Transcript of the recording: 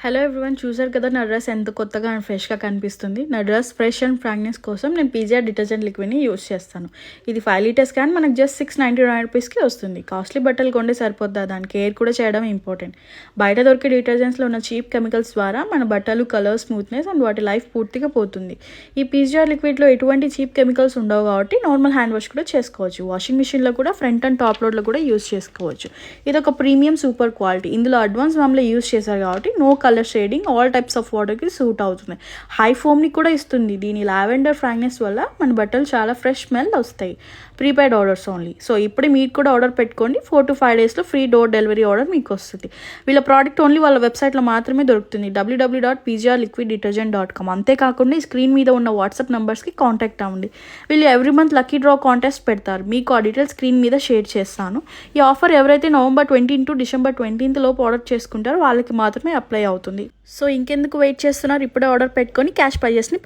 Hello everyone, చూసారు కదా నా డ్రెస్ ఎంత కొత్తగా అండ్ ఫ్రెష్గా కనిపిస్తుంది. నా డ్రెస్ ఫ్రెష్ అండ్ ఫ్రాగ్నెన్స్ కోసం నేను పీజీఆర్ డిటర్జెంట్ లిక్విడ్ని యూస్ చేస్తాను. ఇది 5 లీటర్స్ క్యాన్ మనకు జస్ట్ 699 రూపీస్కి వస్తుంది. కాస్ట్లీ బట్టలు కొంటే సరిపోద్దా, దాని కేర్ కూడా చేయడం ఇంపార్టెంట్. బయట దొరికే డిటర్జెంట్స్లో ఉన్న చీప్ కెమికల్స్ ద్వారా మన బట్టలు కలర్, స్మూత్నెస్ అండ్ వాటి లైఫ్ పూర్తిగా పోతుంది. ఈ పీజీఆర్ లిక్విడ్లో ఎటువంటి చీప్ కెమికల్స్ ఉండవు కాబట్టి నార్మల్ హ్యాండ్ వాష్ కూడా చేసుకోవచ్చు. వాషింగ్ మిషన్లో కూడా ఫ్రంట్ అండ్ టాప్ లోడ్లో కూడా యూస్ చేసుకోవచ్చు. ఇది ఒక ప్రీమియం సూపర్ క్వాలిటీ. ఇందులో అడ్వాన్స్ వామ్లో యూస్ చేశారు కాబట్టి no colour shading, all types of వాటర్కి సూట్ అవుతుంది. హై ఫోమ్ని కూడా ఇస్తుంది. దీని లావెండర్ ఫ్రాగ్నెన్స్ వల్ల మన బట్టలు చాలా ఫ్రెష్ స్మెల్ వస్తాయి. Prepaid orders only. సో ఇప్పుడు మీరు కూడా ఆర్డర్ పెట్టుకోండి. 4 to 5 డేస్లో ఫ్రీ డోర్ డెలివరీ ఆర్డర్ మీకు వస్తుంది. వీళ్ళ ప్రోడక్ట్ ఓన్లీ వాళ్ళ వెబ్సైట్లో మాత్రమే దొరుకుతుంది, www.pgrliquiddetergent.com. అంతేకాకుండా ఈ స్క్రీన్ మీద ఉన్న వాట్సాప్ నెంబర్స్కి కాంటాక్ట్ అవ్వండి. వీళ్ళు every month lucky draw contest పెడతారు. మీకు ఆ డీటెయిల్స్ స్క్రీన్ మీద షేర్ చేస్తాను. ఈ ఆఫర్ ఎవరైతే నవంబర్ 20 to డిసెంబర్ 20 లోపు ఆర్డర్ చేసుకుంటారో వాళ్ళకి మాత్రమే అప్లై అవుతుంది. సో ఇంకెందుకు వెయిట్ చేస్తున్నారు, ఇప్పుడే ఆర్డర్ పెట్టుకొని క్యాష్ ప్రైజెస్ని